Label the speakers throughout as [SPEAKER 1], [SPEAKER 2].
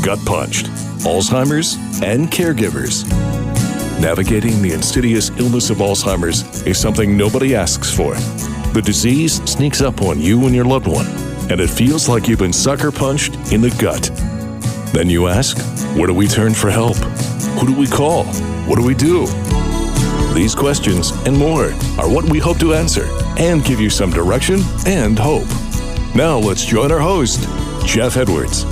[SPEAKER 1] Gut Punched, Alzheimer's, and Caregivers. Navigating the insidious illness of Alzheimer's is something nobody asks for. The disease sneaks up on you and your loved one, and it feels like you've been sucker punched in the gut. Then you ask, where do we turn for help? Who do we call? What do we do? These questions and more are what we hope to answer and give you some direction and hope. Now let's join our host, Jeff Edwards.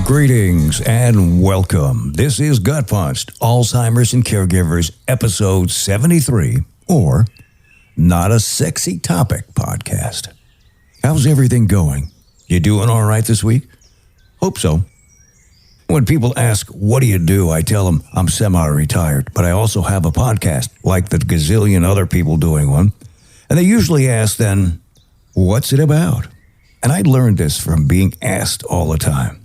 [SPEAKER 2] Greetings and welcome. This is Gut Punched, Alzheimer's and Caregivers, episode 73, or Not a Sexy Topic podcast. How's everything going? You doing all right this week? Hope so. When people ask, what do? I tell them I'm semi-retired, but I also have a podcast, like the gazillion other people doing one. And they usually ask then, what's it about? And I learned this from being asked all the time.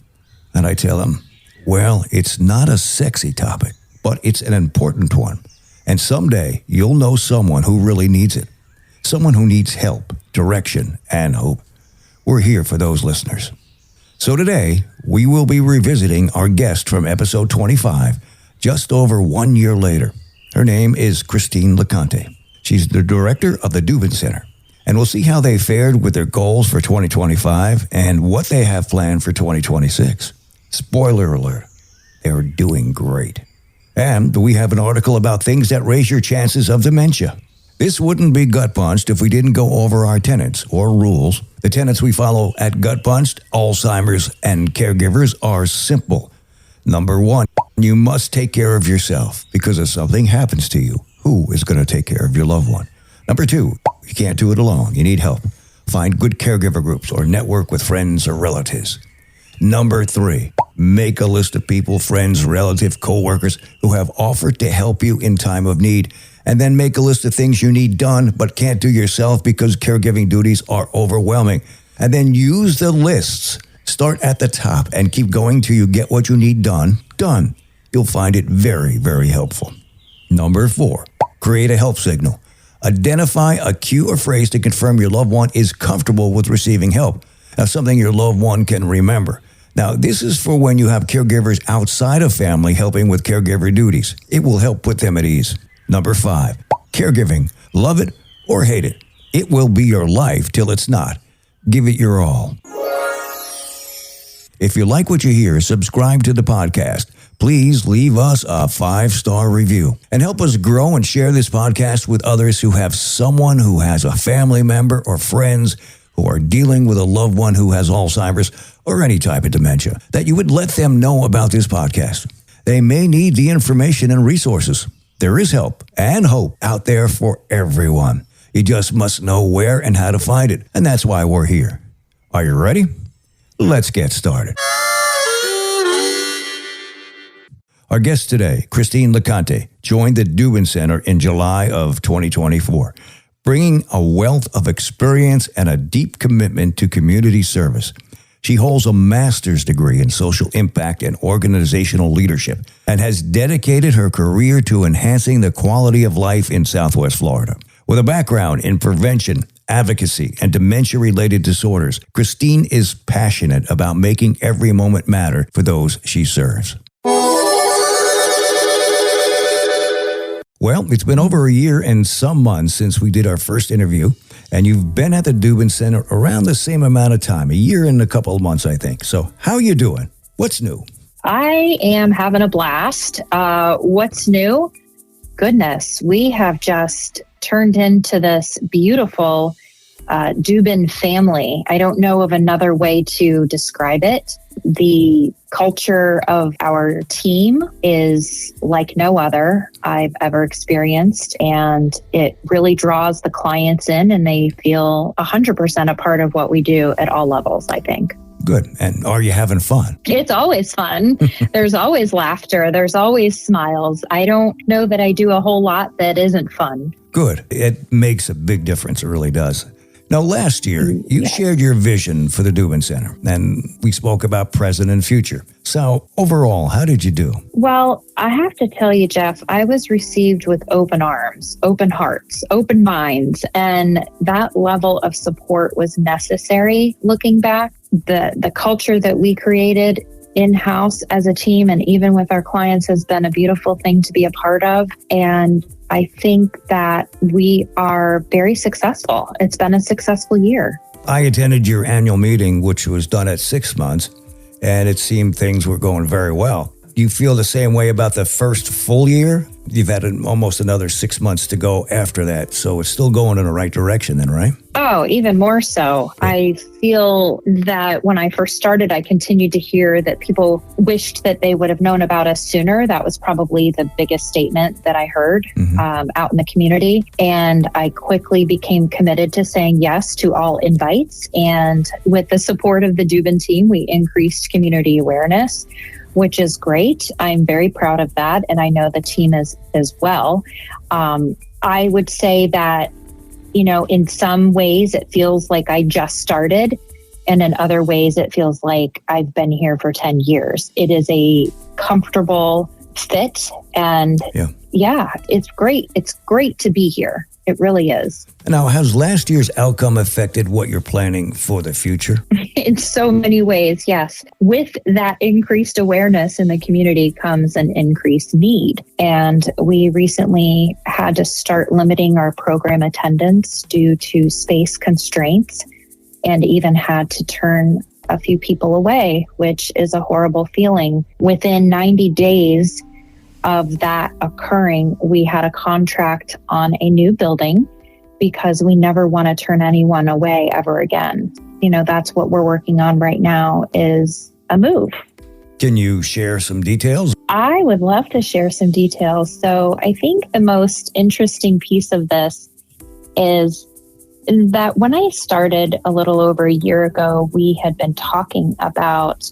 [SPEAKER 2] And I tell them, well, it's not a sexy topic, but it's an important one. And someday you'll know someone who really needs it. Someone who needs help, direction, and hope. We're here for those listeners. So today, we will be revisiting our guest from episode 25, just over 1 year later. Her name is Christine LeConte. She's the director of the Dubin Center. And we'll see how they fared with their goals for 2025 and what they have planned for 2026. Spoiler alert, they're doing great. And we have an article about things that raise your chances of dementia. This wouldn't be Gut Punched if we didn't go over our tenets or rules. The tenets we follow at Gut Punched, Alzheimer's, and Caregivers are simple. Number one, you must take care of yourself because if something happens to you, who is going to take care of your loved one? Number two, you can't do it alone. You need help. Find good caregiver groups or network with friends or relatives. Number three, make a list of people, friends, relatives, co-workers who have offered to help you in time of need. And then make a list of things you need done but can't do yourself because caregiving duties are overwhelming. And then use the lists. Start at the top and keep going till you get what you need done. You'll find it very, very helpful. Number four, create a help signal. Identify a cue or phrase to confirm your loved one is comfortable with receiving help. Now, something your loved one can remember. Now, this is for when you have caregivers outside of family helping with caregiver duties. It will help put them at ease. Number five, caregiving. Love it or hate it. It will be your life till it's not. Give it your all. If you like what you hear, subscribe to the podcast. Please leave us a 5-star review and help us grow and share this podcast with others who have someone who has a family member or friends who are dealing with a loved one who has Alzheimer's or any type of dementia, that you would let them know about this podcast. They may need the information and resources. There is help and hope out there for everyone. You just must know where and how to find it, and that's why we're here. Are you ready? Let's get started. Our guest today, Christine LeConte, joined the Dubin Center in July of 2024, bringing a wealth of experience and a deep commitment to community service. She holds a master's degree in social impact and organizational leadership and has dedicated her career to enhancing the quality of life in Southwest Florida. With a background in prevention, advocacy, and dementia-related disorders, Christine is passionate about making every moment matter for those she serves. Well, it's been over a year and some months since we did our first interview, and you've been at the Dubin Center around the same amount of time, a year and a couple of months, I think. So how are you doing? What's new?
[SPEAKER 3] I am having a blast. What's new? Goodness, we have just turned into this beautiful Dubin family. I don't know of another way to describe it. The culture of our team is like no other I've ever experienced, and it really draws the clients in, and they feel 100% a part of what we do at all levels, I think.
[SPEAKER 2] Good. And are you having fun?
[SPEAKER 3] It's always fun. There's always laughter. There's always smiles. I don't know that I do a whole lot that isn't fun.
[SPEAKER 2] Good. It makes a big difference. It really does. Now, last year, you shared your vision for the Dubin Center, and we spoke about present and future. So, overall, how did you do?
[SPEAKER 3] Well, I have to tell you, Jeff, I was received with open arms, open hearts, open minds, and that level of support was necessary looking back. the culture that we created in-house as a team and even with our clients has been a beautiful thing to be a part of. And I think that we are very successful. It's been a successful year.
[SPEAKER 2] I attended your annual meeting, which was done at 6 months, and it seemed things were going very well. Do you feel the same way about the first full year? You've had almost another 6 months to go after that, so it's still going in the right direction then, right?
[SPEAKER 3] Oh, even more so. I feel that when I first started, I continued to hear that people wished that they would have known about us sooner. That was probably the biggest statement that I heard out in the community. And I quickly became committed to saying yes to all invites. And with the support of the Dubin team, we increased community awareness, which is great. I'm very proud of that. And I know the team is as well. I would say that, in some ways it feels like I just started. And in other ways it feels like I've been here for 10 years. It is a comfortable fit. And yeah, it's great. It's great to be here. It really is.
[SPEAKER 2] Now, has last year's outcome affected what you're planning for the future?
[SPEAKER 3] In so many ways, yes. With that increased awareness in the community comes an increased need. And we recently had to start limiting our program attendance due to space constraints and even had to turn a few people away, which is a horrible feeling. Within 90 days of that occurring, we had a contract on a new building because we never want to turn anyone away ever again. That's what we're working on right now is a move.
[SPEAKER 2] Can you share some details?
[SPEAKER 3] I would love to share some details. So I think the most interesting piece of this is that when I started a little over a year ago, we had been talking about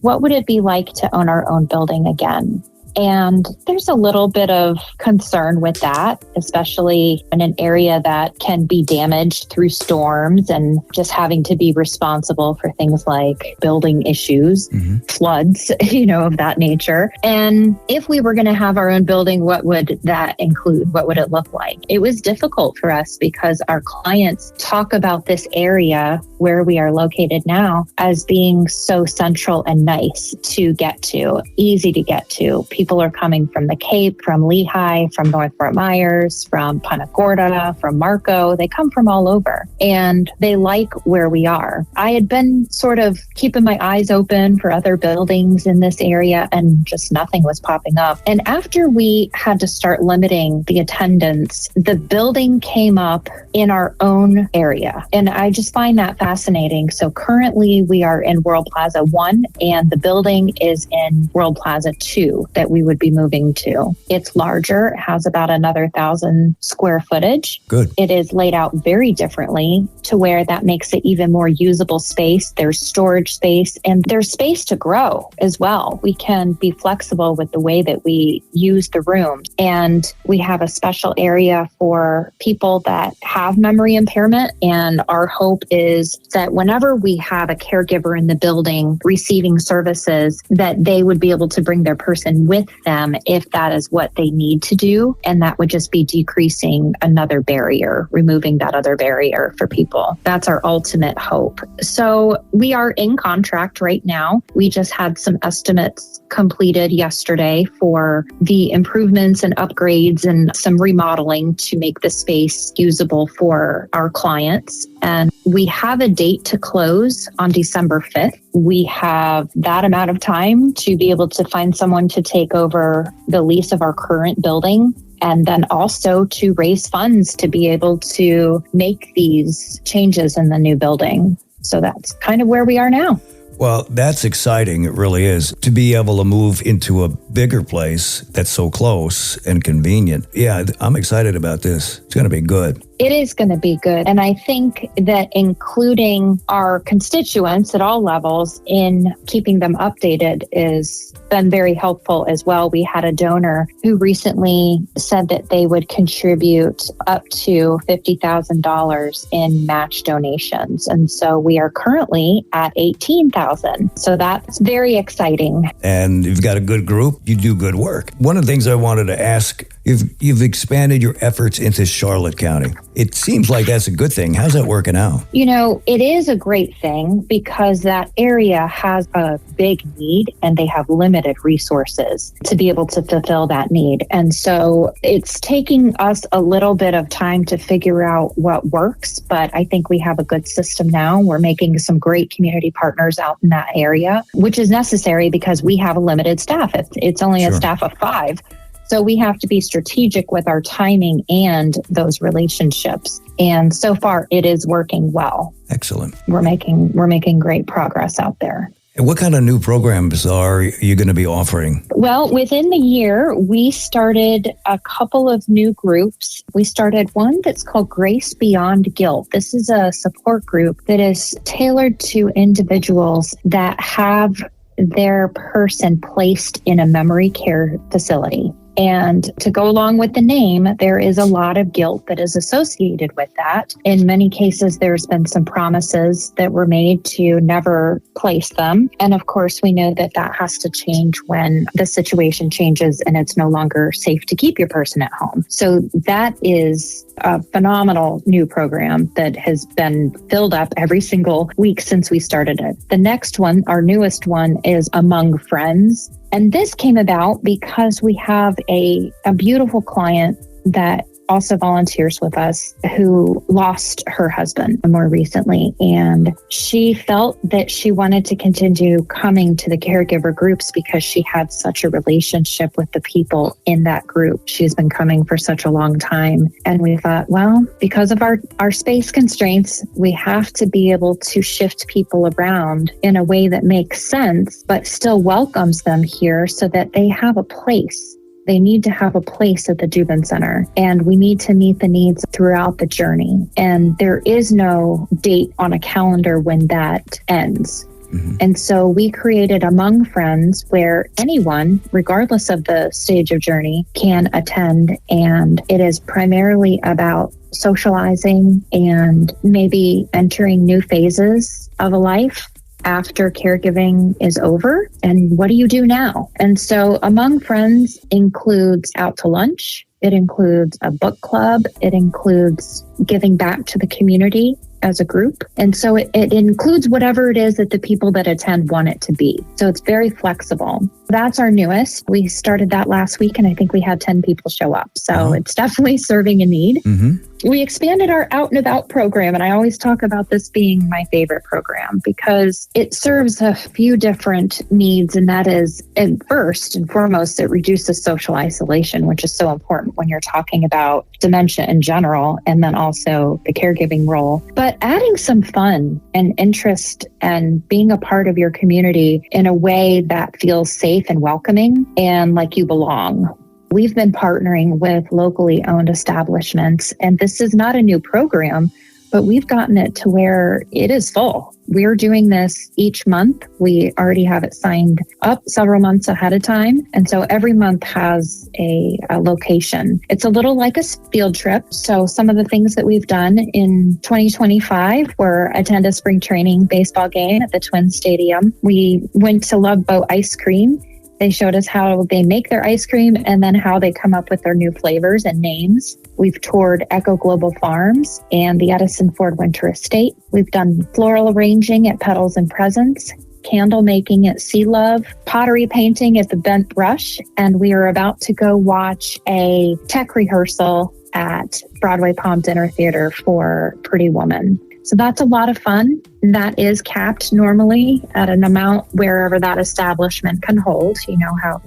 [SPEAKER 3] what would it be like to own our own building again. And there's a little bit of concern with that, especially in an area that can be damaged through storms and just having to be responsible for things like building issues, floods, of that nature. And if we were going to have our own building, what would that include? What would it look like? It was difficult for us because our clients talk about this area where we are located now as being so central and nice to get to, easy to get to. People are coming from the Cape, from Lehigh, from North Fort Myers, from Punta Gorda, from Marco. They come from all over and they like where we are. I had been sort of keeping my eyes open for other buildings in this area and just nothing was popping up. And after we had to start limiting the attendance, the building came up in our own area. And I just find that fascinating. So currently we are in World Plaza 1 and the building is in World Plaza 2 that we would be moving to. It's larger. It has about another 1,000 square footage.
[SPEAKER 2] Good.
[SPEAKER 3] It is laid out very differently to where that makes it even more usable space. There's storage space and there's space to grow as well. We can be flexible with the way that we use the rooms. And we have a special area for people that have memory impairment. And our hope is that whenever we have a caregiver in the building receiving services, that they would be able to bring their person with them if that is what they need to do. And that would just be decreasing another barrier, removing that other barrier for people. That's our ultimate hope. So we are in contract right now. We just had some estimates completed yesterday for the improvements and upgrades and some remodeling to make the space usable for our clients. And we have a date to close on December 5th. We have that amount of time to be able to find someone to take over the lease of our current building and then also to raise funds to be able to make these changes in the new building. So that's kind of where we are now.
[SPEAKER 2] Well, that's exciting. It really is. To be able to move into a bigger place that's so close and convenient. Yeah, I'm excited about this. It's going to be good.
[SPEAKER 3] It is going to be good. And I think that including our constituents at all levels in keeping them updated has been very helpful as well. We had a donor who recently said that they would contribute up to $50,000 in match donations. And so we are currently at $18,000. So that's very exciting.
[SPEAKER 2] And you've got a good group. You do good work. One of the things I wanted to ask You've expanded your efforts into Charlotte County. It seems like that's a good thing. How's that working out?
[SPEAKER 3] It is a great thing because that area has a big need and they have limited resources to be able to fulfill that need. And so it's taking us a little bit of time to figure out what works, but I think we have a good system now. We're making some great community partners out in that area, which is necessary because we have a limited staff. It's only a staff of 5. So we have to be strategic with our timing and those relationships. And so far, it is working well.
[SPEAKER 2] Excellent.
[SPEAKER 3] We're making great progress out there.
[SPEAKER 2] And what kind of new programs are you going to be offering?
[SPEAKER 3] Well, within the year, we started a couple of new groups. We started one that's called Grace Beyond Guilt. This is a support group that is tailored to individuals that have their person placed in a memory care facility. And to go along with the name, there is a lot of guilt that is associated with that. In many cases, there's been some promises that were made to never place them. And of course, we know that that has to change when the situation changes and it's no longer safe to keep your person at home. So that is a phenomenal new program that has been filled up every single week since we started it. The next one, our newest one, is Among Friends. And this came about because we have a beautiful client that also volunteers with us who lost her husband more recently. And she felt that she wanted to continue coming to the caregiver groups because she had such a relationship with the people in that group. She's been coming for such a long time. And we thought, well, because of our space constraints, we have to be able to shift people around in a way that makes sense, but still welcomes them here so that they have a place. They need to have a place at the Dubin Center, and we need to meet the needs throughout the journey. And there is no date on a calendar when that ends. Mm-hmm. And so we created Among Friends where anyone, regardless of the stage of journey, can attend. And it is primarily about socializing and maybe entering new phases of a life after caregiving is over, and what do you do now? And so Among Friends includes out to lunch. It includes a book club. It includes giving back to the community as a group. And so it includes whatever it is that the people that attend want it to be. So it's very flexible. That's our newest. We started that last week, and I think we had 10 people show up. So It's definitely serving a need. Mm-hmm. We expanded our Out and About program, and I always talk about this being my favorite program because it serves a few different needs, and that is, and first and foremost, it reduces social isolation, which is so important when you're talking about dementia in general, and then also the caregiving role. But adding some fun and interest and being a part of your community in a way that feels safe and welcoming and like you belong. We've been partnering with locally owned establishments, and this is not a new program, but we've gotten it to where it is full. We're doing this each month. We already have it signed up several months ahead of time. And so every month has a location. It's a little like a field trip. So some of the things that we've done in 2025 were attend a spring training baseball game at the Twin Stadium. We went to Love Boat Ice Cream. They showed us how they make their ice cream and then how they come up with their new flavors and names. We've toured Echo Global Farms and the Edison Ford Winter Estate. We've done floral arranging at Petals and Presents, candle making at Sea Love, pottery painting at the Bent Brush, and we are about to go watch a tech rehearsal at Broadway Palm Dinner Theater for Pretty Woman. So that's a lot of fun. That is capped normally at an amount wherever that establishment can hold,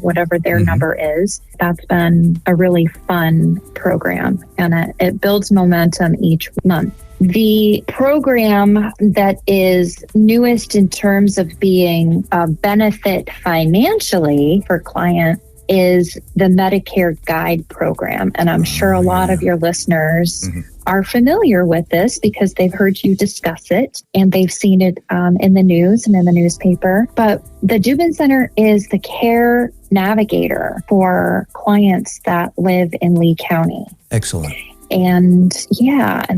[SPEAKER 3] whatever their number is. That's been a really fun program, and it builds momentum each month. The program that is newest in terms of being a benefit financially for client is the Medicare Guide program. And I'm sure a lot of your listeners are familiar with this because they've heard you discuss it and they've seen it in the news and in the newspaper. But the Dubin Center is the care navigator for clients that live in Lee County.
[SPEAKER 2] Excellent.
[SPEAKER 3] And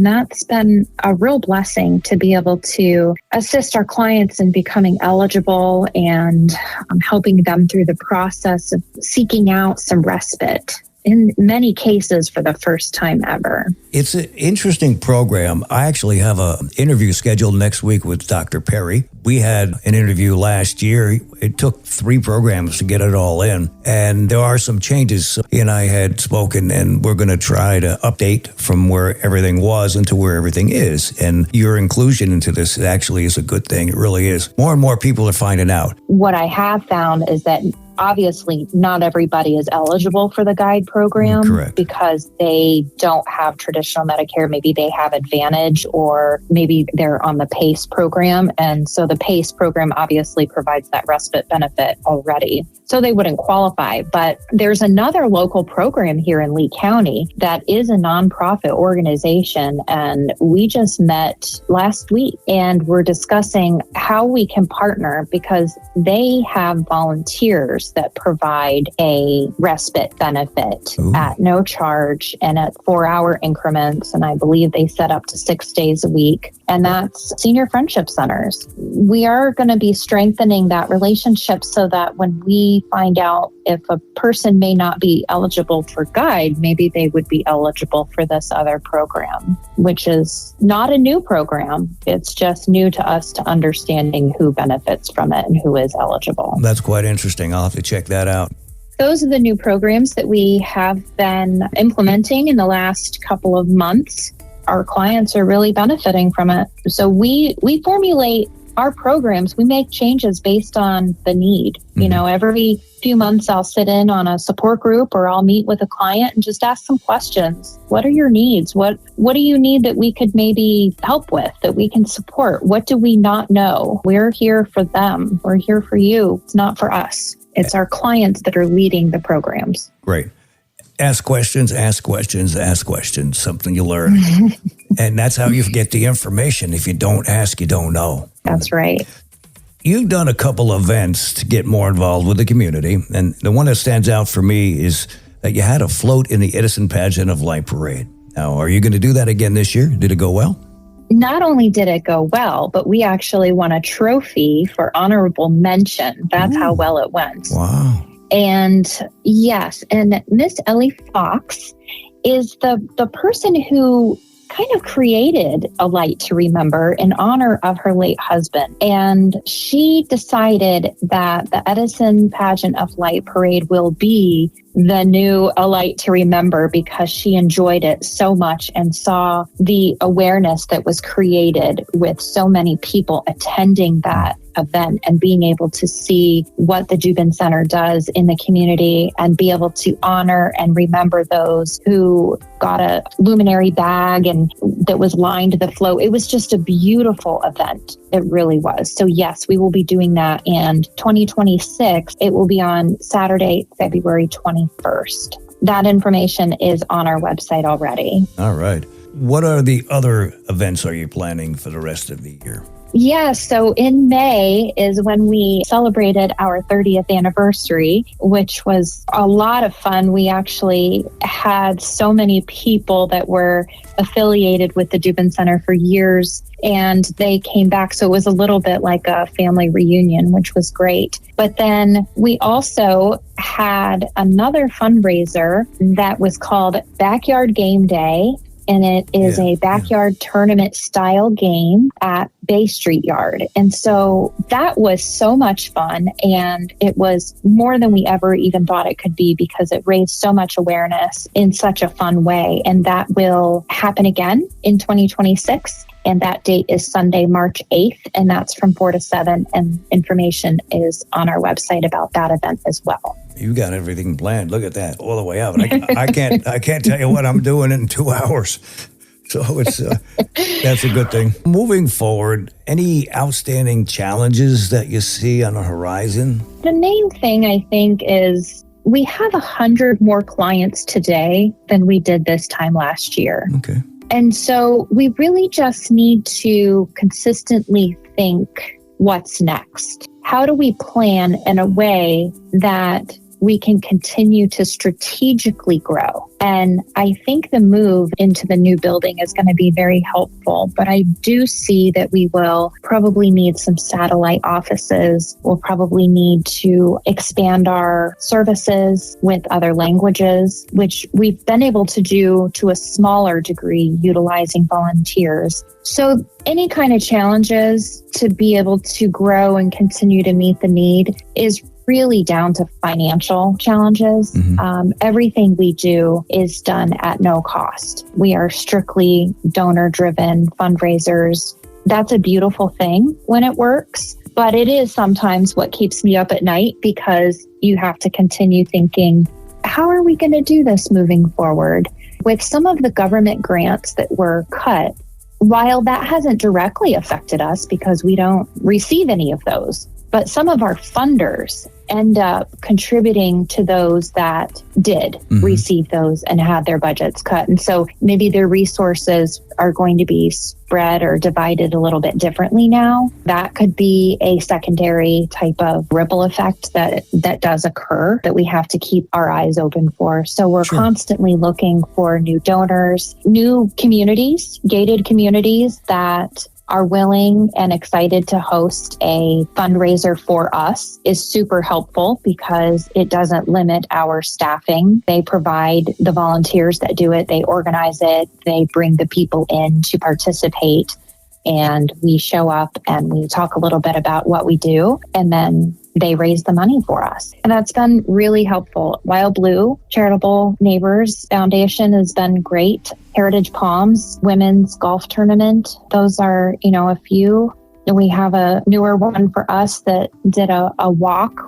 [SPEAKER 3] that's been a real blessing to be able to assist our clients in becoming eligible and helping them through the process of seeking out some respite in many cases for the first time ever.
[SPEAKER 2] It's an interesting program. I actually have an interview scheduled next week with Dr. Perry. We had an interview last year. It took 3 programs to get it all in. And there are some changes. He and I had spoken, and we're going to try to update from where everything was into where everything is. And your inclusion into this actually is a good thing. It really is. More and more people are finding out.
[SPEAKER 3] What I have found is that obviously not everybody is eligible for the guide program.
[SPEAKER 2] Correct.
[SPEAKER 3] Because they don't have traditional Medicare. Maybe they have Advantage, or maybe they're on the PACE program. And so the PACE program obviously provides that respite benefit already. So they wouldn't qualify. But there's another local program here in Lee County that is a nonprofit organization. And we just met last week and we're discussing how we can partner, because they have volunteers that provide a respite benefit at no charge and at 4-hour increments. And I believe they set up to 6 days a week. And that's senior friendship centers. We are going to be strengthening that relationship so that when we find out if a person may not be eligible for guide, maybe they would be eligible for this other program, which is not a new program. It's just new to us to understanding who benefits from it and who is eligible.
[SPEAKER 2] That's quite interesting. I'll have to check that out.
[SPEAKER 3] Those are the new programs that we have been implementing in the last couple of months. Our clients are really benefiting from it. So we formulate our programs. We make changes based on the need. You know, every few months I'll sit in on a support group, or I'll meet with a client and just ask some questions. What are your needs? What do you need that we could maybe help with, that we can support? What do we not know? We're here for them. We're here for you. It's not for us. It's our clients that are leading the programs.
[SPEAKER 2] Great. Ask questions, ask questions, ask questions, something you learn. And that's how you get the information. If you don't ask, you don't know.
[SPEAKER 3] That's right.
[SPEAKER 2] You've done a couple of events to get more involved with the community. And the one that stands out for me is that you had a float in the Edison Pageant of Light Parade. Now, are you going to do that again this year? Did it go well?
[SPEAKER 3] Not only did it go well, but we actually won a trophy for honorable mention. That's how well it went.
[SPEAKER 2] Wow.
[SPEAKER 3] And yes, and Miss Ellie Fox is the person who kind of created A Light to Remember in honor of her late husband. And she decided that the Edison Pageant of Light Parade will be the new A Light to Remember, because she enjoyed it so much and saw the awareness that was created with so many people attending that event and being able to see what the Dubin Center does in the community and be able to honor and remember those who got a luminary bag and that was lined to the float. It was just a beautiful event. It really was. So yes, we will be doing that. And 2026, it will be on Saturday, February 21st. That information is on our website already.
[SPEAKER 2] All right. What are the other events are you planning for the rest of the year?
[SPEAKER 3] Yes, so in May is when we celebrated our 30th anniversary, which was a lot of fun. We actually had so many people that were affiliated with the Dubin Center for years, and they came back. So it was a little bit like a family reunion, which was great. But then we also had another fundraiser that was called Backyard Game Day. And it is a backyard tournament style game at Bay Street Yard. And so that was so much fun. And it was more than we ever even thought it could be, because it raised so much awareness in such a fun way. And that will happen again in 2026. And that date is Sunday, March 8th. And that's from 4 to 7. And information is on our website about that event as well.
[SPEAKER 2] You got everything planned. Look at that, all the way out. I can't tell you what I'm doing in 2 hours. So it's that's a good thing. Moving forward, any outstanding challenges that you see on the horizon?
[SPEAKER 3] The main thing I think is we have 100 more clients today than we did this time last year.
[SPEAKER 2] Okay.
[SPEAKER 3] And so we really just need to consistently think, what's next? How do we plan in a way that we can continue to strategically grow. And I think the move into the new building is going to be very helpful, but I do see that we will probably need some satellite offices. We'll probably need to expand our services with other languages, which we've been able to do to a smaller degree utilizing volunteers. So any kind of challenges to be able to grow and continue to meet the need is really down to financial challenges. Everything we do is done at no cost. We are strictly donor-driven fundraisers. That's a beautiful thing when it works, but it is sometimes what keeps me up at night because you have to continue thinking, how are we going to do this moving forward? With some of the government grants that were cut, while that hasn't directly affected us because we don't receive any of those, but some of our funders end up contributing to those that did receive those and had their budgets cut. And so maybe their resources are going to be spread or divided a little bit differently now. That could be a secondary type of ripple effect that does occur that we have to keep our eyes open for. So we're constantly looking for new donors, new communities, gated communities that are willing and excited to host a fundraiser for us is super helpful because it doesn't limit our staffing. They provide the volunteers that do it. They organize it. They bring the people in to participate. And we show up and we talk a little bit about what we do. And then they raise the money for us. And that's been really helpful. Wild Blue Charitable Neighbors Foundation has been great. Heritage Palms Women's Golf Tournament. Those are, a few. And we have a newer one for us that did a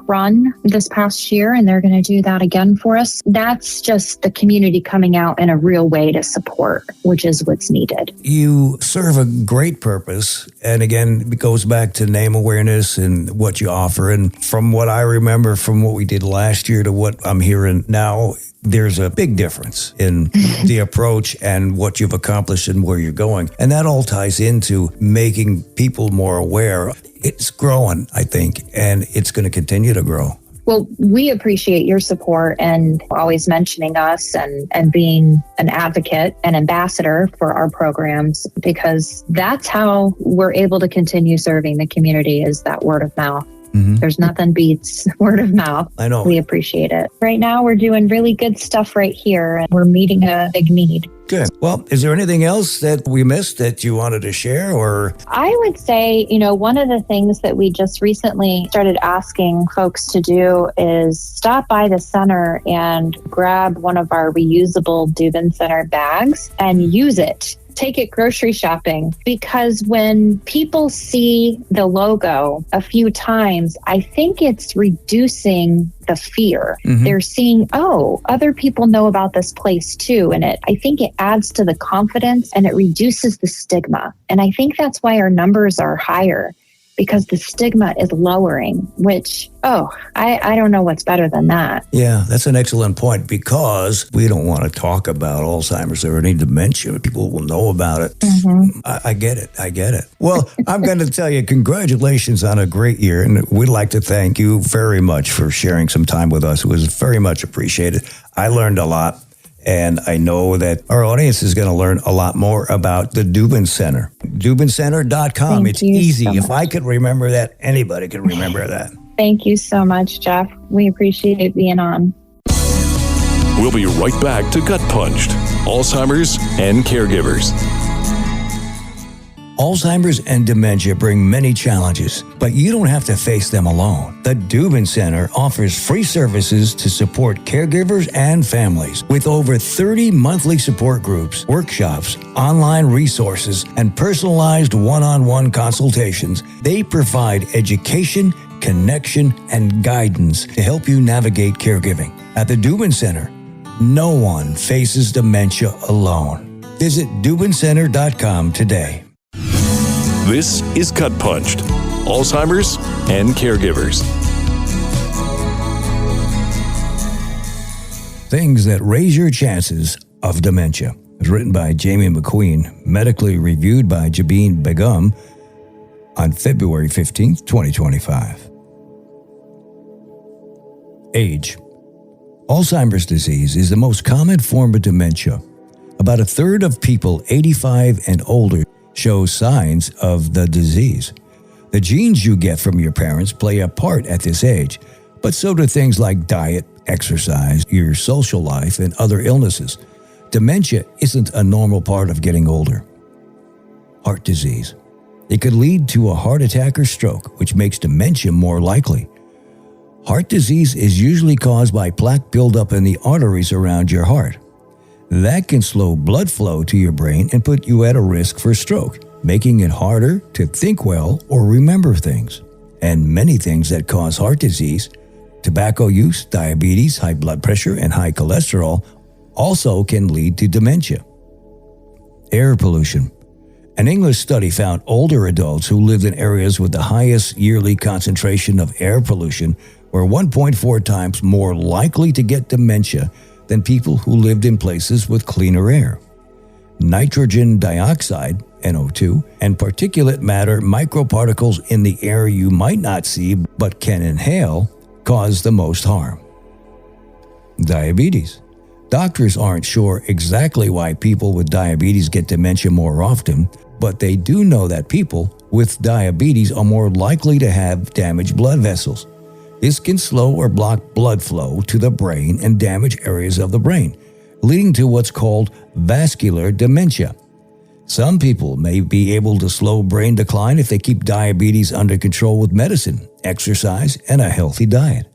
[SPEAKER 3] run this past year, and they're going to do that again for us. That's just the community coming out in a real way to support, which is what's needed.
[SPEAKER 2] You serve a great purpose. And again, it goes back to name awareness and what you offer. And from what I remember from what we did last year to what I'm hearing now, there's a big difference in the approach and what you've accomplished and where you're going. And that all ties into making people more aware. It's growing, I think, and it's going to continue to grow.
[SPEAKER 3] Well, we appreciate your support and always mentioning us and being an advocate and ambassador for our programs, because that's how we're able to continue serving the community, is that word of mouth. There's nothing beats word of mouth.
[SPEAKER 2] I know.
[SPEAKER 3] We appreciate it. Right now, we're doing really good stuff right here, and we're meeting a big need.
[SPEAKER 2] Good. Well, is there anything else that we missed that you wanted to share? Or
[SPEAKER 3] I would say, one of the things that we just recently started asking folks to do is stop by the center and grab one of our reusable Dubin Center bags and use it. Take it grocery shopping, because when people see the logo a few times, I think it's reducing the fear. They're seeing, other people know about this place too. And I think it adds to the confidence and it reduces the stigma. And I think that's why our numbers are higher, because the stigma is lowering, which, I don't know what's better than that.
[SPEAKER 2] Yeah, that's an excellent point, because we don't want to talk about Alzheimer's or any dementia. People will know about it. I get it. Well, I'm going to tell you, congratulations on a great year. And we'd like to thank you very much for sharing some time with us. It was very much appreciated. I learned a lot. And I know that our audience is going to learn a lot more about the Dubin Center. DubinCenter.com. It's easy. So if I could remember that, anybody could remember that.
[SPEAKER 3] Thank you so much, Jeff. We appreciate being on.
[SPEAKER 1] We'll be right back to Gut Punched, Alzheimer's and Caregivers.
[SPEAKER 2] Alzheimer's and dementia bring many challenges, but you don't have to face them alone. The Dubin Center offers free services to support caregivers and families. With over 30 monthly support groups, workshops, online resources, and personalized one-on-one consultations, they provide education, connection, and guidance to help you navigate caregiving. At the Dubin Center, no one faces dementia alone. Visit DubinCenter.com today.
[SPEAKER 1] This is Gut Punched, Alzheimer's and Caregivers.
[SPEAKER 2] Things that raise your chances of dementia. It was written by Jamie McQueen, medically reviewed by Dubin Begum on February 15th, 2025. Age. Alzheimer's disease is the most common form of dementia. About a third of people 85 and older show signs of the disease. The genes you get from your parents play a part at this age, but so do things like diet, exercise, your social life, and other illnesses. Dementia isn't a normal part of getting older. Heart disease. It could lead to a heart attack or stroke, which makes dementia more likely. Heart disease is usually caused by plaque buildup in the arteries around your heart. That can slow blood flow to your brain and put you at a risk for stroke, making it harder to think well or remember things. And many things that cause heart disease, tobacco use, diabetes, high blood pressure, and high cholesterol, also can lead to dementia. Air pollution. An English study found older adults who lived in areas with the highest yearly concentration of air pollution were 1.4 times more likely to get dementia than people who lived in places with cleaner air. Nitrogen dioxide, NO2, and particulate matter microparticles in the air you might not see but can inhale cause the most harm. Diabetes. Doctors aren't sure exactly why people with diabetes get dementia more often, but they do know that people with diabetes are more likely to have damaged blood vessels. This can slow or block blood flow to the brain and damage areas of the brain, leading to what's called vascular dementia. Some people may be able to slow brain decline if they keep diabetes under control with medicine, exercise, and a healthy diet.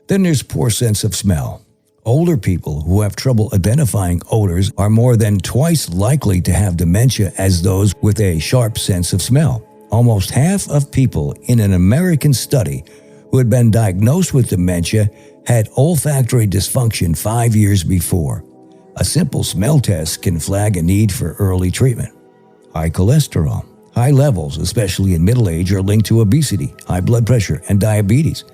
[SPEAKER 2] Then there's poor sense of smell. Older people who have trouble identifying odors are more than twice likely to have dementia as those with a sharp sense of smell. Almost half of people in an American study who had been diagnosed with dementia had olfactory dysfunction 5 years before. A simple smell test can flag a need for early treatment. High cholesterol. High levels, especially in middle age, are linked to obesity, high blood pressure, and diabetes.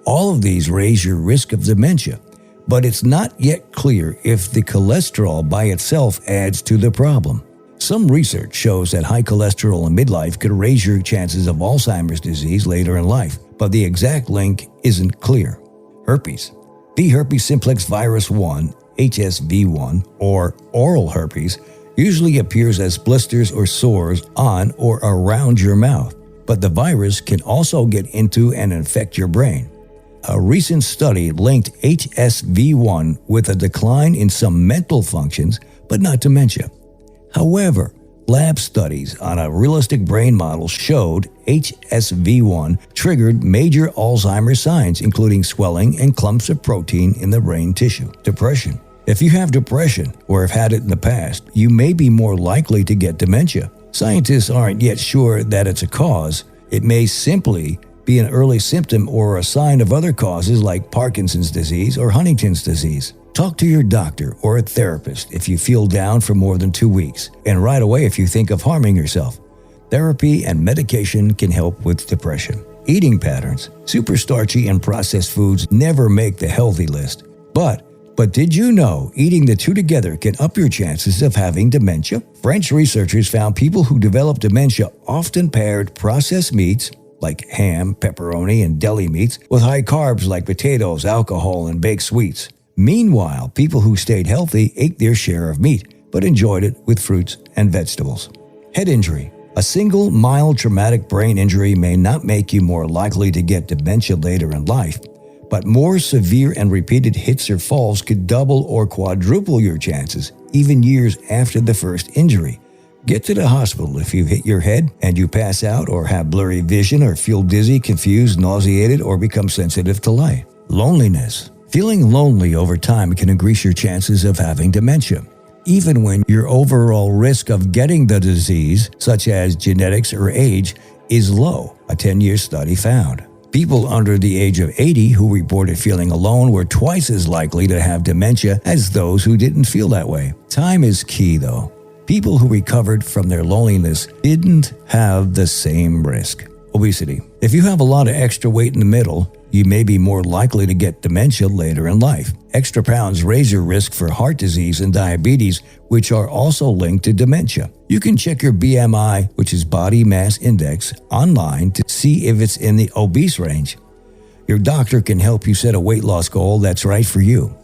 [SPEAKER 2] All of these raise your risk of dementia, but it's not yet clear if the cholesterol by itself adds to the problem. Some research shows that high cholesterol in midlife could raise your chances of Alzheimer's disease later in life, but the exact link isn't clear. Herpes. The herpes simplex virus 1, HSV1, or oral herpes, usually appears as blisters or sores on or around your mouth, but the virus can also get into and infect your brain. A recent study linked HSV1 with a decline in some mental functions, but not dementia. However, lab studies on a realistic brain model showed HSV1 triggered major Alzheimer's signs, including swelling and clumps of protein in the brain tissue. Depression. If you have depression or have had it in the past, you may be more likely to get dementia. Scientists aren't yet sure that it's a cause. It may simply be an early symptom or a sign of other causes like Parkinson's disease or Huntington's disease. Talk to your doctor or a therapist if you feel down for more than 2 weeks, and right away if you think of harming yourself. Therapy and medication can help with depression. Eating patterns. Super starchy and processed foods never make the healthy list. But did you know eating the two together can up your chances of having dementia? French researchers found people who develop dementia often paired processed meats, like ham, pepperoni, and deli meats, with high carbs like potatoes, alcohol, and baked sweets. Meanwhile, people who stayed healthy ate their share of meat, but enjoyed it with fruits and vegetables. Head injury. A single mild traumatic brain injury may not make you more likely to get dementia later in life, but more severe and repeated hits or falls could double or quadruple your chances, even years after the first injury. Get to the hospital if you hit your head and you pass out or have blurry vision or feel dizzy, confused, nauseated, or become sensitive to light. Loneliness. Feeling lonely over time can increase your chances of having dementia, even when your overall risk of getting the disease, such as genetics or age, is low, a 10-year study found. People under the age of 80 who reported feeling alone were twice as likely to have dementia as those who didn't feel that way. Time is key, though. People who recovered from their loneliness didn't have the same risk. Obesity. If you have a lot of extra weight in the middle, you may be more likely to get dementia later in life. Extra pounds raise your risk for heart disease and diabetes, which are also linked to dementia. You can check your BMI, which is body mass index, online to see if it's in the obese range. Your doctor can help you set a weight loss goal that's right for you.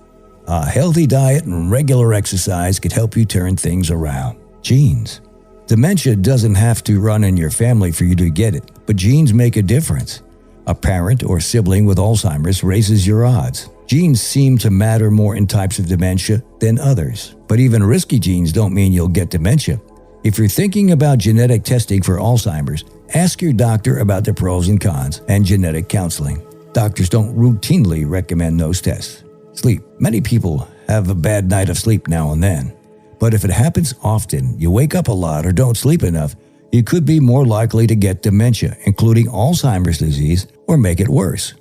[SPEAKER 2] A healthy diet and regular exercise could help you turn things around. Genes. Dementia doesn't have to run in your family for you to get it, but genes make a difference. A parent or sibling with Alzheimer's raises your odds. Genes seem to matter more in types of dementia than others, but even risky genes don't mean you'll get dementia. If you're thinking about genetic testing for Alzheimer's, ask your doctor about the pros and cons and genetic counseling. Doctors don't routinely recommend those tests. Sleep. Many people have a bad night of sleep now and then. But if it happens often, you wake up a lot or don't sleep enough, you could be more likely to get dementia, including Alzheimer's disease, or make it worse.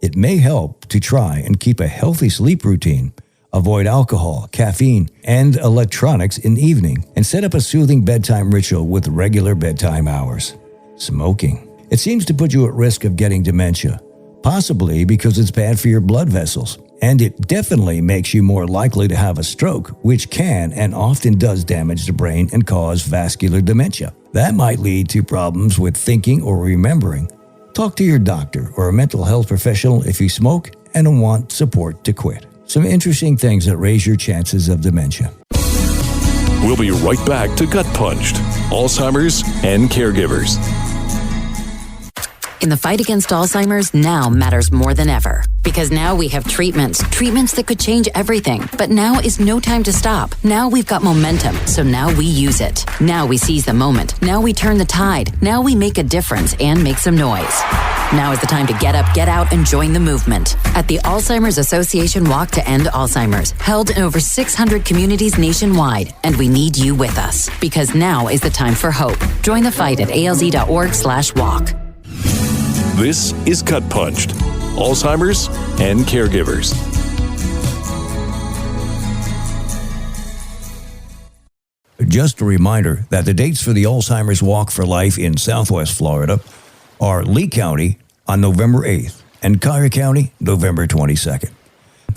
[SPEAKER 2] It may help to try and keep a healthy sleep routine. Avoid alcohol, caffeine, and electronics in the evening, and set up a soothing bedtime ritual with regular bedtime hours. Smoking. It seems to put you at risk of getting dementia, possibly because it's bad for your blood vessels. And it definitely makes you more likely to have a stroke, which can and often does damage the brain and cause vascular dementia. That might lead to problems with thinking or remembering. Talk to your doctor or a mental health professional if you smoke and want support to quit. Some interesting things that raise your chances of dementia.
[SPEAKER 1] We'll be right back to Gut Punched, Alzheimer's and Caregivers.
[SPEAKER 4] In the fight against Alzheimer's, now matters more than ever. Because now we have treatments that could change everything. But now is no time to stop. Now we've got momentum, so now we use it. Now we seize the moment. Now we turn the tide. Now we make a difference and make some noise. Now is the time to get up, get out, and join the movement. At the Alzheimer's Association Walk to End Alzheimer's, held in over 600 communities nationwide. And we need you with us. Because now is the time for hope. Join the fight at alz.org/walk.
[SPEAKER 1] This is Gut Punched, Alzheimer's and Caregivers.
[SPEAKER 2] Just a reminder that the dates for the Alzheimer's Walk for Life in Southwest Florida are Lee County on November 8th and Collier County November 22nd.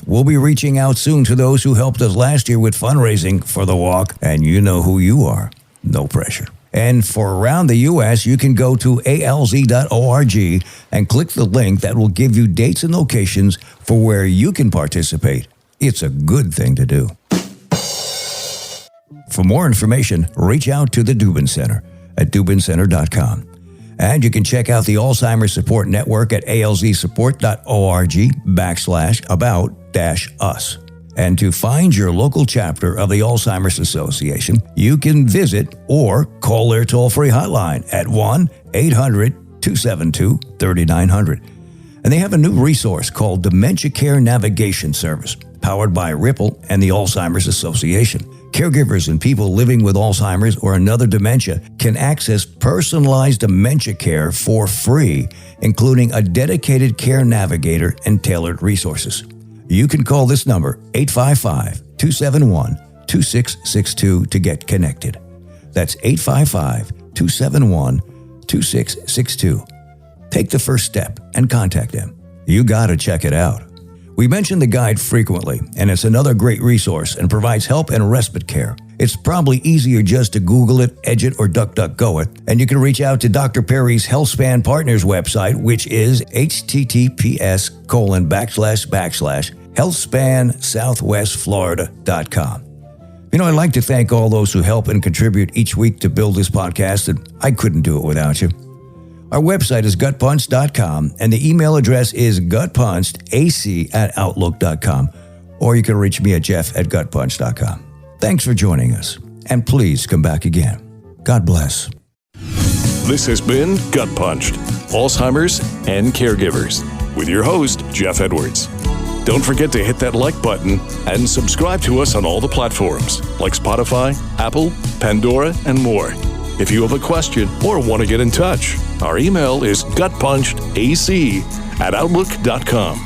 [SPEAKER 2] We'll be reaching out soon to those who helped us last year with fundraising for the walk, and you know who you are. No pressure. And for around the U.S., you can go to alz.org and click the link that will give you dates and locations for where you can participate. It's a good thing to do. For more information, reach out to the Dubin Center at dubincenter.com. And you can check out the Alzheimer's Support Network at alzsupport.org/about-us. And to find your local chapter of the Alzheimer's Association, you can visit or call their toll-free hotline at 1-800-272-3900. And they have a new resource called Dementia Care Navigation Service, powered by Ripple and the Alzheimer's Association. Caregivers and people living with Alzheimer's or another dementia can access personalized dementia care for free, including a dedicated care navigator and tailored resources. You can call this number, 855-271-2662, to get connected. That's 855-271-2662. Take the first step and contact them. You got to check it out. We mention the guide frequently, and it's another great resource and provides help and respite care. It's probably easier just to Google it, Edge it, or DuckDuckGo it, and you can reach out to Dr. Perry's HealthSpan Partners website, which is https://healthspansouthwestflorida.com. You know, I'd like to thank all those who help and contribute each week to build this podcast, and I couldn't do it without you. Our website is gutpunched.com, and the email address is gutpunchedac@outlook.com, or you can reach me at jeff@gutpunch.com. Thanks for joining us, and please come back again. God bless.
[SPEAKER 1] This has been Gut Punched, Alzheimer's and Caregivers, with your host, Jeff Edwards. Don't forget to hit that like button and subscribe to us on all the platforms like Spotify, Apple, Pandora, and more. If you have a question or want to get in touch, our email is gutpunchedac@outlook.com.